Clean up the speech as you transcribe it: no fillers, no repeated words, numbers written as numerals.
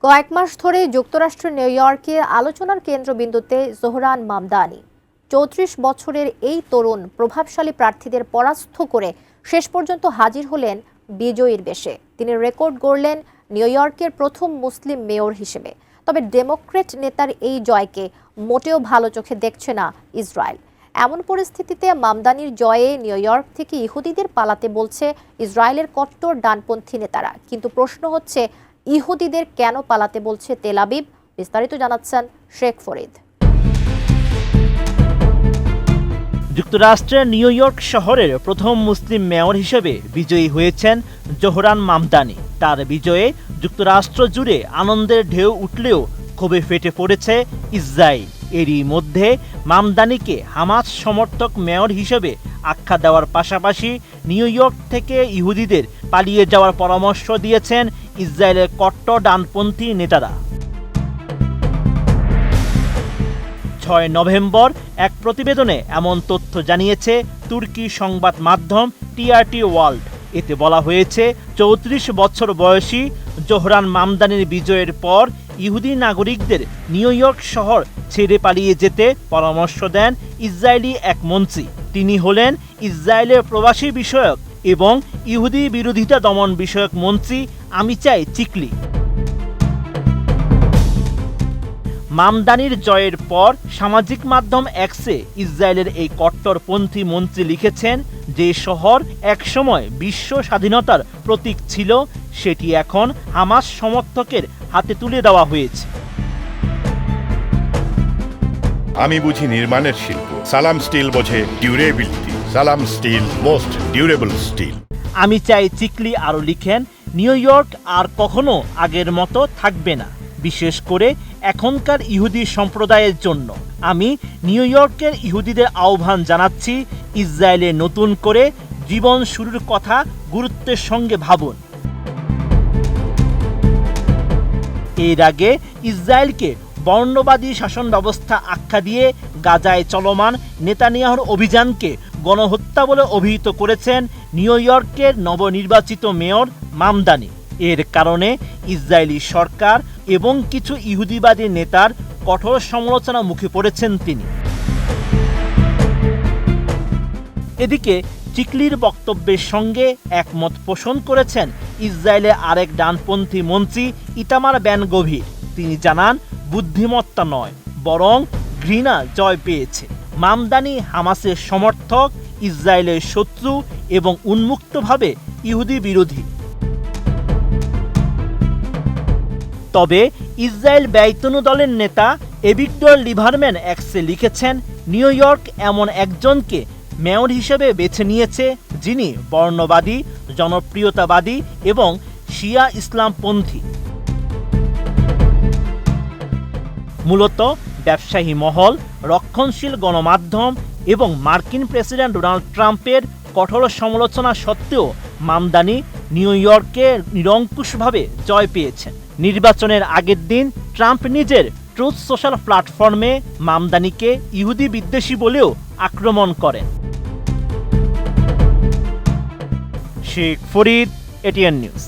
কয়েক মাস ধরে যুক্তরাষ্ট্রের নিউ ইয়র্কে আলোচনার কেন্দ্রবিন্দুতে জোহরান মামদানি। ৩৪ বছরের এই তরুণ প্রভাবশালী প্রার্থীদের পরাস্ত করে শেষ পর্যন্ত হাজির হলেন বিজয়ীর বেশে। তিনি রেকর্ড গড়লেন নিউ ইয়র্কের প্রথম মুসলিম মেয়র হিসেবে। তবে ডেমোক্র্যাট নেতার এই জয়কে মোটেও ভালো চোখে দেখছে না ইসরায়েল। এমন পরিস্থিতিতে মামদানির জয়ে নিউ ইয়র্ক থেকে ইহুদিদের পালাতে বলছে ইসরায়েলের কট্টর ডানপন্থী নেতারা। কিন্তু প্রশ্ন হচ্ছে, ইহুদিদের কেন পালাতে বলছে তেল আবিব? বিস্তারিত জানাচ্ছেন শেখ ফরিদ। যুক্তরাষ্ট্রের নিউ ইয়র্ক শহরের প্রথম মুসলিম মেয়র হিসেবে বিজয়ী হয়েছেন জোহরান মামদানি। তার বিজয়ে যুক্তরাষ্ট্র জুড়ে আনন্দের ঢেউ উঠলেও ক্ষোভে ফেটে পড়েছে ইসরায়েল। এরই মধ্যে মামদানিকে হামাস সমর্থক মেয়র হিসেবে আখ্যা দেওয়ার পাশাপাশি নিউ ইয়র্ক থেকে ইহুদিদের পালিয়ে যাওয়ার পরামর্শ দিয়েছেন ইসরায়েলের কট্টর ডানপন্থী নেতারা। ৬ নভেম্বর এক প্রতিবেদনে এমন তথ্য জানিয়েছে তুর্কি সংবাদ মাধ্যম টিআরটি ওয়ার্ল্ড। এতে বলা হয়েছে, ৩৪ বছর বয়সী জোহরান মামদানির বিজয়ের পর ইহুদি নাগরিকদের নিউ ইয়র্ক শহর ছেড়ে পালিয়ে যেতে পরামর্শ দেন ইসরায়েলি এক মন্ত্রী। তিনি হলেন ইসরায়েলের প্রবাসী বিষয়ক এবং ইহুদি বিরোধিতা দমন বিষয়ক মন্ত্রী আমিচাই চিকলি। মামদানির জয়ের পর সামাজিক মাধ্যম এক্সে ইসরায়েলের এই কট্টরপন্থী মন্ত্রী লিখেছেন, যে শহর একসময় বিশ্ব স্বাধীনতার প্রতীক ছিল সেটি এখন হামাস সমর্থকের হাতে তুলে দেওয়া হয়েছে। আমি বুঝি নির্মাণের শিল্প, সালাম স্টিল বোঝে ডিউরেবিলিটি। সালাম still, most durable still. Amichai Chikli আরও লিখেন, নিউ ইয়র্ক আর কখনো আগের মতো থাকবে না, বিশেষ করে এখনকার ইহুদি সম্প্রদায়ের জন্য। আমি নিউ ইয়র্কের ইহুদিদের আহ্বান জানাচ্ছি, ইসরায়েলে নতুন করে জীবন শুরুর কথা গুরুত্বের সঙ্গে ভাবুন। এর আগে ইসরায়েলকে বর্ণবাদী শাসন ব্যবস্থা আখ্যা দিয়ে গাজায় চলমান নেতানিয়াহুর অভিযানকে গণহত্যা বলে অভিহিত করেছেন নিউ ইয়র্কের নবনির্বাচিত মেয়র মামদানি। এর কারণে ইসরায়েলি সরকার এবং কিছু ইহুদিবাদী নেতার কঠোর সমালোচনা মুখে পড়েছেন তিনি। এদিকে চিকলির বক্তব্যের সঙ্গে একমত পোষণ করেছেন ইসরায়েলের আরেক ডানপন্থী মন্ত্রী ইতামার বেন গভির। তিনি জানান, বুদ্ধিমত্তা নয় বরং ঘৃণা জয় পেয়েছে। মামদানি হামাসের সমর্থক, ইসরায়েলের শত্রু এবং উন্মুক্তভাবে ইহুদি বিরোধী। তবে ইসরায়েল ব্যয়তনু দলের নেতা এভিগডর লিবারম্যান এক্সে লিখেছেন, নিউ ইয়র্ক এমন একজনকে মেয়র হিসেবে বেছে নিয়েছে যিনি বর্ণবাদী, জনপ্রিয়তাবাদী এবং শিয়া ইসলামপন্থী। মূলত ব্যবসায়ী মহল, রক্ষণশীল গণমাধ্যম এবং মার্কিন প্রেসিডেন্ট ডোনাল্ড ট্রাম্পের কঠোর সমালোচনা সত্ত্বেও মামদানি নিউ ইয়র্কে নিরঙ্কুশভাবে জয় পেয়েছেন। নির্বাচনের আগের দিন ট্রাম্প নিজের ট্রুথ সোশ্যাল প্ল্যাটফর্মে মামদানিকে ইহুদি বিদ্বেষী বলেও আক্রমণ করেন। Sheikh Farid, ATN news.